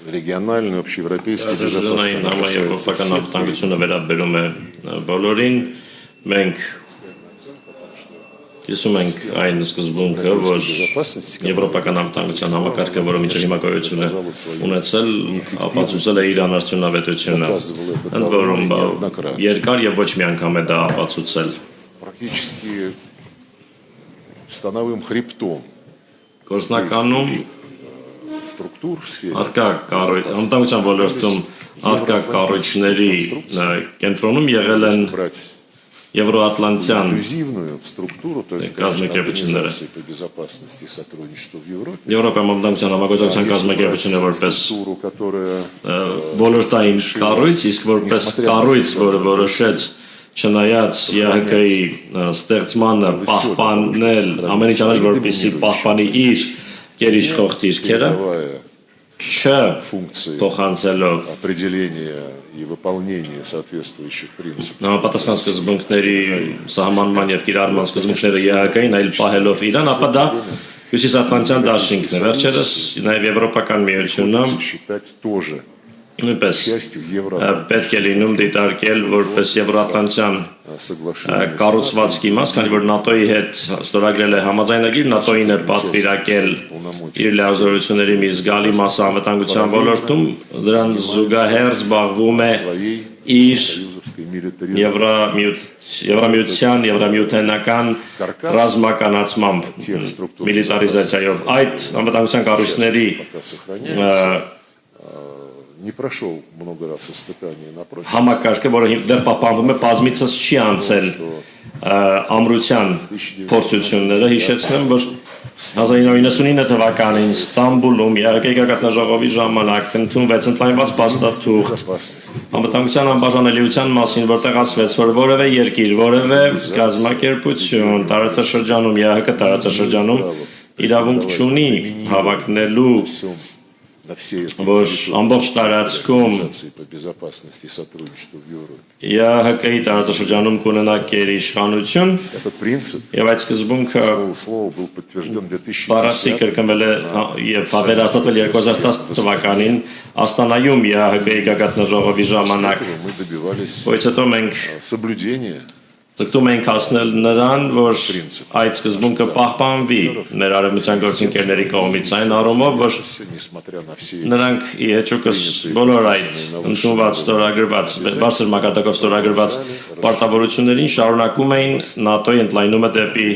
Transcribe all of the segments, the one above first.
региональный, общеевропейский Կիսում ենք այն սկզբունքը, որ եվրոպական անվտանգության համակարգը, որը մինչև հիմա գոյություն է ունեցել, ապացուցել է իր անարդյունավետությունը, ընդ որում երկար եւ ոչ մի անգամ է դա ապացուցել։ Գործնականում անվտանգության ոլորտում արկա կառույցների կենտրոնում եղել են Եվրոատլանտյան կազմակերպությունները։ Եվրոպայում անվտանգության համագործակցության կազմակերպությունը որպես ոլորտային կառույց, իսկ որպես կառույց, որը որոշեց չնայած ԵՀԿ-ի ստեղծմանը պահպանել, ամեն ինչ անել, որպեսզի պահպանի իր գերիշխող դիրքերը, չփոխանցելով Համապատասխան սկզբունքների սահմանման եւ կիրառման սկզբունքները ԵՀԿ-ին, այլ պահելով իրան, ապա դա հյուսիսատլանտյան դաշինքն է։ Վերջերս նաեւ Եվրոպական միությունը նույնպես պետք է լինում դիտարկել որպես Եվրոատլանտյան կառուցվածքի մաս, քանի որ ՆԱՏՕ-ի հետ ստորագրել է համաձայնագիր, ՆԱՏՕ-ին է պատվիրակել իր լիազորությունների մի զգալի մասը անվտանգության ոլորտում, դրան զուգահեռ զբաղվում է իր եվրամիությանական ռազմականացմամբ, միլիտարիզացիայով այդ անվտանգության կառույցների համակարգը, որը դեռ պահպանվում է, բազմիցս չի անցել ամրության փորձությունները, հիշեցնեմ, որ 1999 թվականին Ստամբուլում ԵՀԿ-ի գագաթնաժողովի ժամանակ ընդունվեց ընդլայնված փաստաթուղթ անվտանգության անբաժանելիության մասին, որտեղ ասվեց, որ որևէ երկիր, որևէ կազմակերպություն տարածաշրջանում, ԵՀԿ տարածաշրջանում իրավունք չունի հավակնելու որ ամբողջ տարածքում ԵՀԿ-ի տարածաշրջանում կունենա գերիշխանություն եւ այդ սկզբունքը բառացի կրկնվել է եւ վերահաստատվել 2010 թվականին Աստանայում ԵՀԿ-ի գագաթնաժողովի ժամանակ, որից հետո մենք Ձգտում ենք հասնել նրան, որ այդ սկզբունքը պահպանվի մեր արևմտյան գործընկերների կողմից այն առումով, որ նրանք ի հեճուկս բոլոր այդ ընդունված ստորագրված, բարձր մակարդակով ստորագրված պարտավորություններին շարունակում էին ՆԱՏՕ-ի ընդլայնումը դեպի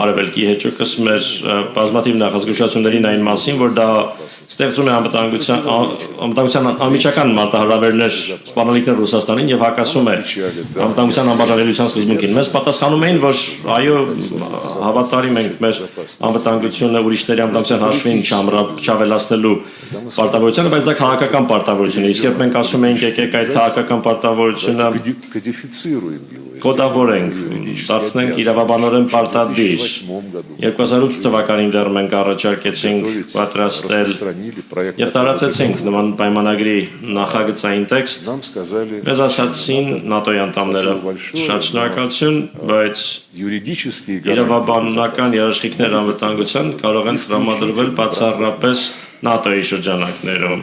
արևելքի հեճուկս մեր բազմաթիվ նախազգուշացումներին այն մասին, որ դա ստեղծում է անվտանգության անմիջական մարտահրավերներ սպառնալիքներ Ռուսաստանին եւ հակասում է անվտանգության անբաժանելիության սկզբունքին։ Մեզ պատասխանում էին, որ այո, հավատարիմ ենք մեր անվտանգությունը ուրիշների անվտանգության հաշվին չավելացնելու պարտավորությանը, բայց դա քաղաքական պարտավորություն է։ Իսկ երբ մենք ասում ենք եկեք այդ քաղաքական պարտավորությունը կոդավորենք, դարձնենք իրավաբանորեն պարտադիր։ 2008 թվականին դեռ մենք առաջարկեցինք պատրաստել եւ տարածեցինք նման պայմանագրի նախագծային տեքստ։ Մեզ ասացին ՆԱՏՕ-ի անդամները շատ շնորհակալություն, բայց իրավաբանական երաշխիքներ անվտանգության կարող են տրամադրվել բացառապես ՆԱՏՕ-ի շրջանակներում։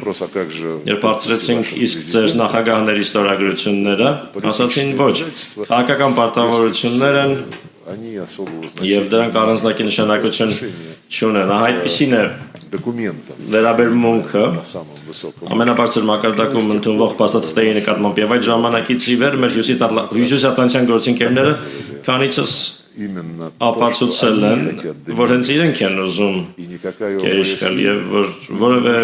Երբ հարցրեցինք իսկ ձեր նախագահների ստորագրությունները, ասացին ոչ, քաղաքական պարտավորություններ են եւ դրանք առանձնակի նշանակություն չունեն։ Այդպիսին է վերաբերմունքը ամենաբարձր մակարդակում ընդունվող փաստաթղթերի նկատմամբ եւ այդ ժամանակից ի վեր մեր հյուսիսատլանտյան գործընկերները քանիցս ապացուցել են, որ հենց իրենք են ուզում գերիշխել եւ որ որևէ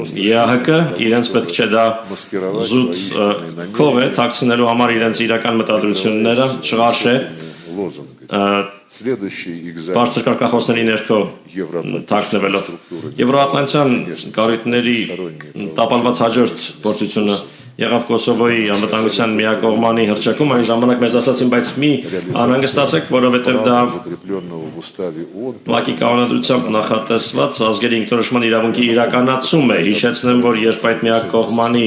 ԵԱՀԿ իրենց պետք չէ դա զուտ քող է թաքցնելու համար իրենց իրական մտադրությունները չղարշե բարձր կարգախոսների ներքո թաքնվելով Եվրոատլանտյան կառույցների տապալված հաջորդ փորձությունը եղավ Կոսովոյի անվտանգության միակողմանի հռչակում, այն ժամանակ մեզ ասացին, բայց մի անհանգստացեք, որովհետև դա ՄԱԿ-ի կանոնադրությամբ նախատեսված ազգերի ինքնորոշման իրավունքի իրականացում է։ Հիշեցնեմ, որ երբ այդ միակողմանի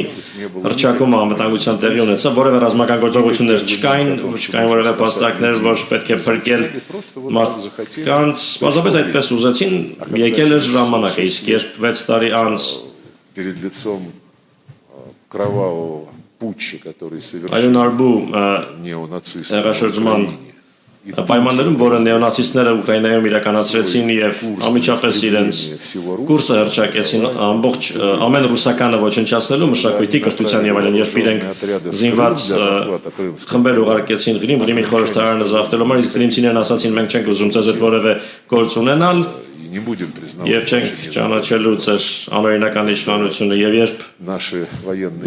հռչակումը անվտանգության տեղի ունեցավ, որևէ ռազմական գործողություններ չկային որևէ փաստարկներ, որ պետք է փրկել մարդկանց, պարզապես այդպես ուզեցին, եկել էր ժամանակը, իսկ երբ 6 տարի անց перед лицом кровавого путча, который совершил Այլն արբու неонацисты на հեղաշրջման Украине. պայմաններում, որը նեոնացիստները Ուկրաինայում իրականացրեցին եւ ամիջապես իրենց կուրսը հրճակեցին ամեն ռուսականը ոչնչացնելու մշակույթի, կրթության եւ այլն, երբ իրենք զինված խմբեր ուղարկեցին Ղրիմի խորհրդարանը զավթելու համար, իսկ Ղրիմցիներն ասացին մենք չենք ուզում ձեզ այդ որևէ գործ ունենալ եւ չենք ճանաչելու ձեր անօրինական իշխանությունը եւ երբ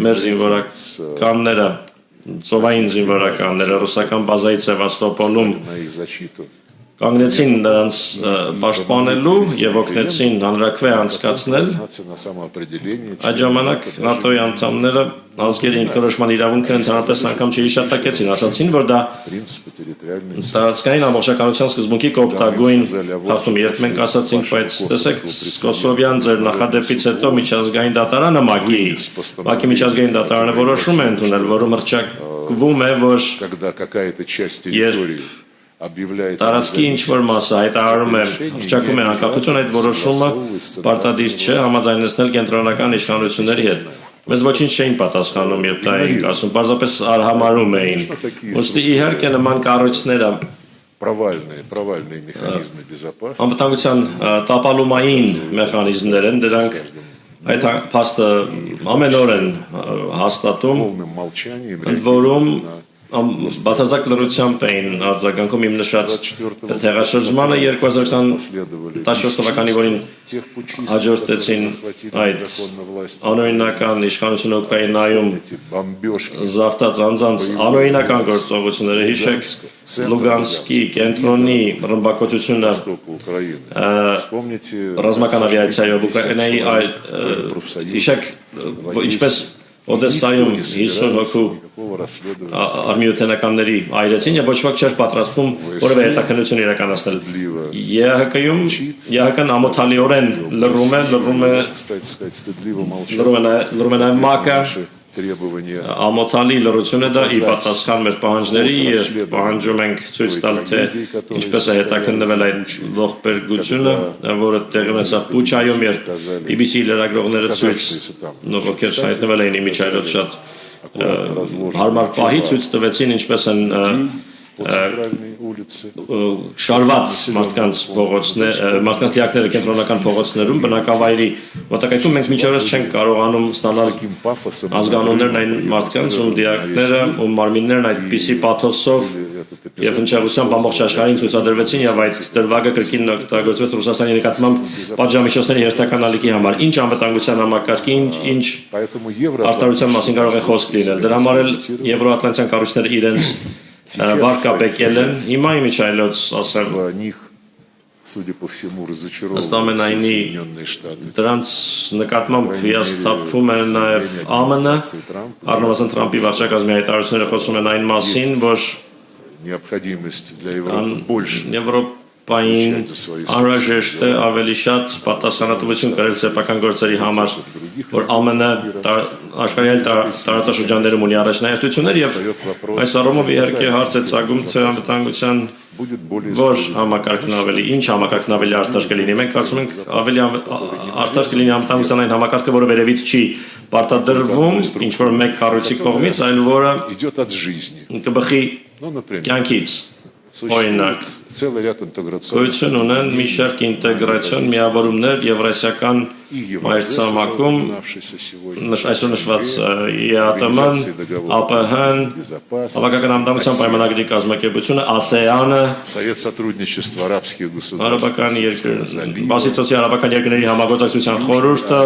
մեր զինվորականները ծովային զինվորականները ռուսական բազայի Սևաստոպոլում կանգնեցին նրանց պաշտպանելու եւ օգնեցին հանրաքվե անցկացնել այդ ժամանակ ՆԱՏՕ-ի անդամները ազգերի ինքնորոշման իրավունքը ընդհանրապես անգամ չհիշատակեցին, ասացին, որ դա տարածքային ամբողջականության սկզբունքի կոպտագույն խախտում, երբ մենք ասացինք, բայց տեսեք, Կոսովյան ձեր նախադեպից հետո միջազգային դատարանը ՄԱԿ-ի միջազգային դատարանը որոշում է ընդունել, որում հռչակվում է, որ տարածքի ինչ-որ մասը հայտարարում է հռչակում է անկախություն, այդ որոշումը պարտադիր չէ համաձայնեցնել կենտրոնական իշխանությունների հետ։ Մեզ ոչինչ չէին պատասխանում, երբ դա էինք ասում, պարզապես արհամարհում էին։ Ոստի իհարկե նման կառույցները անվտանգության տապալումային մեխանիզմներ են, դրանք այդ փաստը ամեն օր են հաստատում, ընդ որում բացարձակ լռությամբ էին արձագանքում իմ նշած հեղաշրջմանը 2014 թվականի, որին հաջորդեցին այդ անօրինական իշխանությունը Ուկրաինայում զավթած անձանց անօրինական գործողությունները, հիշեք Լուգանսկի կենտրոնի ռմբակոծությունը ռազմական ավիացիայով Ուկրաինայի, հիշեք ինչպես Օդեսայում 50 հոգու արմիութենականների այրեցին եւ ոչ ոք չէր պատրաստվում որևէ հետաքննություն իրականացնել։ ԵՀԿ-ն ամոթալիորեն լռում է նաեւ ՄԱԿ-ը, ամոթալի լռությունը դա ի պատասխան մեր պահանջների եւ պահանջում ենք ցույց տալ, թե ինչպես է հետաքննվել այդ ողբերգությունը, որը տեղի ունեցավ Բուչայում, երբ BBC լրագրողները ցույց ովքեր հայտնվել էին իմիջայլոց շատ հարմար պահի ցույց տվեցին ինչպես են շարված մարդկանց տիակները կենտրոնական փողոցներում բնակավայրի մոտակայքում մենք մինչև չենք կարողանում ստանալ ազգանուններն այն մարդկանց ում դիակները ում մարմիններն այդպիսի պաթոսով եւ հնչեղությամբ ամբողջ աշխարհին ցուցադրվեցին եւ այդ դրվագը կրկին օգտագործվեց Ռուսաստանի նկատմամբ պատժամիջոցների հերթական ալիքի համար։ Ինչ անվտանգության համակարգի, ինչ արտարության մասին կարող է խոսք լինել։ Դրա համար էլ Եվրոատլանտյան կառույցները իրենց վարկաբեկել են, հիմա իմիջայլոց ասեմ ըստ ամենայնի դրանց նկատմամբ հիասթափվում է նաև ԱՄՆ-ը, առնվազն Թրամփի վարչակազմի հայտարարությունները խոսում են այն մասին, որ Եվրոպային անհրաժեշտ է ավելի շատ պատասխանատվություն կրել սեփական գործերի համար, որ ԱՄՆ-ը աշխարհի այլ տարածաշրջաններում ունի առաջնահերթություններ եւ այս առումով իհարկե հարց է ծագում, թե անվտանգության որ համակարգն ավելի, ինչ համակարգն ավելի արդար կլինի։ Մենք կարծում ենք ավելի արդար կլինի անվտանգության այն համակարգը, որը վերևից չի պարտադրվում ինչ որ մեկ կառույցի կողմից, այլ որը կբխի կյանքից։ Օրինակ, գոյություն ունեն մի շարք ինտեգրացիոն միավորումներ Եվրասիական մայրցամաքում, այսօր նշված ԵԱՏՄ-ն, ԱՊՀ-ն, Հավաքական անվտանգության պայմանագրի կազմակերպությունը, ԱՍԵԱՆ-ը, Բասիթոցի արաբական երկրների համագործակցության խորհուրդը,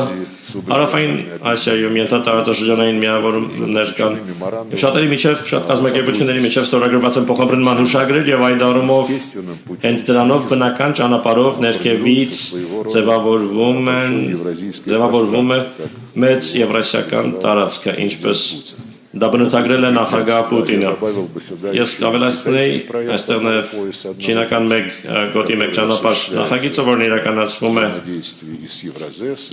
Հարավային Ասիայում ենթատարածաշրջանային միավորումներ կան։ Շատերի միջև, շատ կազմակերպությունների միջև ստորագրված են փոխադրման հուշագրեր եւ այդ առումով հենց դրանով բնական ճանապարհով ներքևից ձևավորվում է մեծ եվրասիական տարածքը, ինչպես դա բնութագրել է նախագահ Պուտինը։ Ես կավելացնեի այստեղ նաև չինական մեկ գոտի մեկ ճանապարհ նախագիծը, որն իրականացվում է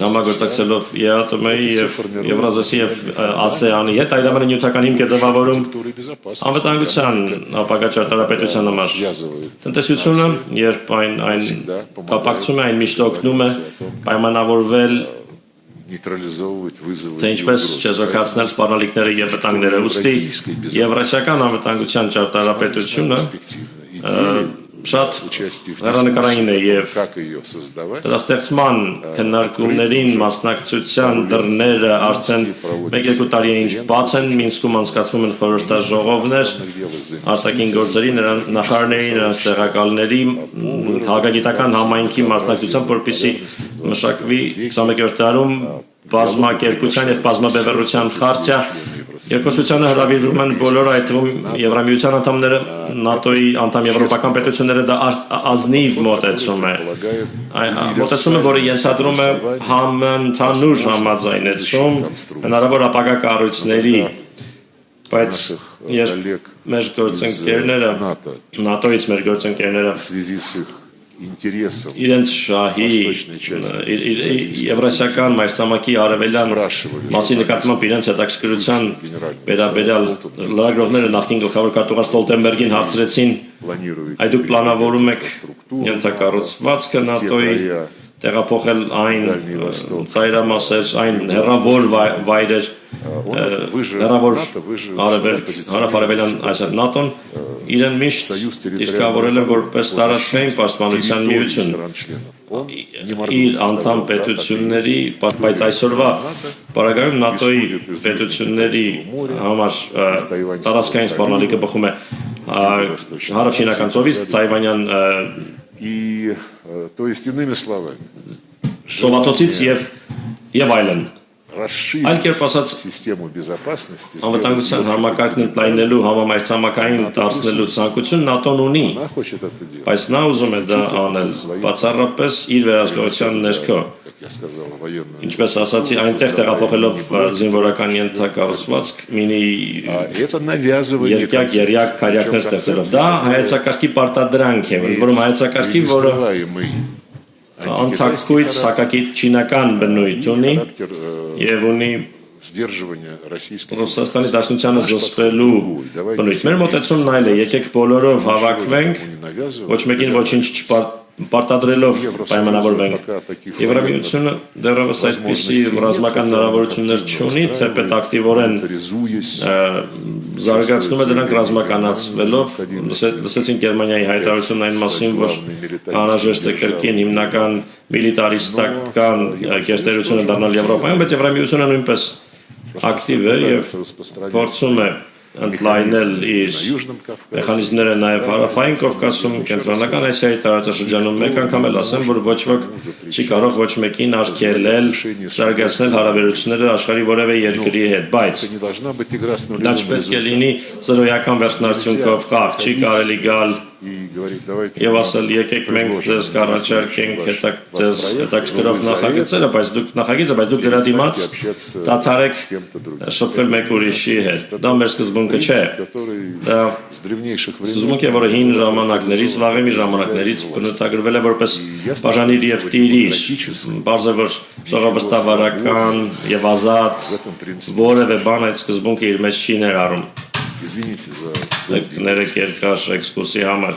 համագործակցելով ԵԱՏՄ-ի եւ Եվրազիայի եւ ԱՍԵԱՆ-ի հետ, այդ ամենը նյութական հիմք է ձևավորում անվտանգության ապագա ճարտարապետության համար։ Տնտեսությունը, երբ այն կապակցում է, այն միշտ օգնում է պայմանավորվել нейтрализовывать вызовы Թե и ինչպես угрозы. չեզոքացնել սպառնալիքները եւ վտանգները ուստի եվրասիական անվտանգության ճարտարապետությունը շատ հեռանկարային է եւ Как ее создавать? դրա ստեղծման քննարկումներին մասնակցության դռները արդեն 1-2 տարի է ինչ բաց են Մինսկում անցկացվում են խորհրդաժողովներ արտաքին գործերի նրան նախարարների նրանց տեղակալների քաղաքագիտական համայնքի մասնակցությամբ որպեսզի մշակվի 21-րդ դարում բազմակերպության եւ բազմաբևեռության խարտիա երկուսությանը հրավիրվում են բոլոր այդ թվում Եվրամիության անդամները ՆԱՏՕ-ի անդամ եվրոպական պետությունները դա ազնիվ մոտեցում է մոտեցումը որը ենթադրում է համընդհանուր համաձայնեցում հնարավոր ապագա կառույցների բայց երբ մեր գործընկերները ՆԱՏՕ-ից մեր գործընկերները В связи с их интересом իրենց շահի եվրասիական մայրցամաքի արևելյան մասի նկատմամբ իրենց հետաքրքրության վերաբերյալ լրագրողները նախկին գլխավոր քարտուղար Ստոլտենբերգին հարցրեցին այդ դուք պլանավորում եք ենթակառուցվածքը ՆԱՏՕ-ի տեղափոխել այն ծայրամասեր այն հեռավոր վայրեր հեռավոր հարավ-արևելյան այսինքն ՆԱՏՕ-ն իրեն միշտ դիրքավորել է որպես տարածքային պաշտպանության միություն իր անդամ պետությունների բայց այսօրվա պարագայում ՆԱՏՕ-ի պետությունների համար տարածքային սպառնալիքը բխում է հարավչինական ծովից Թայվանյան и то есть иными словами Սովացոցից եւ այլն Այլ կերպ ասած систему безопасности անվտանգության համակարգն ընդլայնելու համամայրցամաքային դարձնելու ցանկություն ՆԱՏՕ-ն ունի она хочет это делать բայց նա ուզում է դա անել բացառապես իր վերահսկողության ներքո как я сказал военную ինչպես ասացի այնտեղ տեղափոխելով զինվորական ենթակառուցվածք մինի это навязывание երկյակ երյակ քարյակներ ստեղծելով դա հայեցակարգի պարտադրանք է ընդ որում հայեցակարգի որը անթակույց հակակիչինական բնույթ ունի եւ ունի сдерживание российских Ռուսաստանի Դաշնությանը զսպելու բնույթ։ Մեր մոտեցումն այլ է, եկեք բոլորով հավաքվենք, ոչ մեկին ոչինչ չպարտադրելով պայմանավորվենք։ Եվրամիությունը դեռևս այդպիսի ռազմական հնարավորություններ չունի, թեպետ ակտիվորեն զարգացնում է դրանք ռազմականացվելով։ Լսեցին Գերմանիայի հայտարարությունն այն մասին, որ անհրաժեշտ է կրկին հիմնական միլիտարիստական գերտերությունը դառնալ Եվրոպայում, բայց Եվրամիությունը նույնպես ակտիվ է եւ փորձում է ընդլայնել իր մեխանիզմները նաև հարավային Կովկասում, կենտրոնական Ասիայի տարածաշրջանում մեկ անգամ էլ ասեմ, որ ոչ ոք չի կարող ոչ մեկին արգելել զարգացնել հարաբերությունները աշխարհի որևէ երկրի հետ, բայց դա չպետք է լինի զրոյական վերջնարդյունքով խաղ, չի կարելի գալ եւ ասել եկեք մենք ձեզ կառաջարկենք ձեզ հետաքրքրող նախագծերը, բայց դուք դրա դիմաց դադարեք շփվել մեկ ուրիշի հետ։ Դա մեր սկզբունքը չէ։ Դա սկզբունք է, որը հին ժամանակներից, վաղեմի ժամանակներից բնութագրվել է որպես բաժանիր եւ տիրիր։ Բարձր որ ժողովրդավարական եւ ազատ որևէ բան այդ սկզբունքը իր մեջ չի ներառում։ Извините за Ներեք երկար էքսկուրսի համար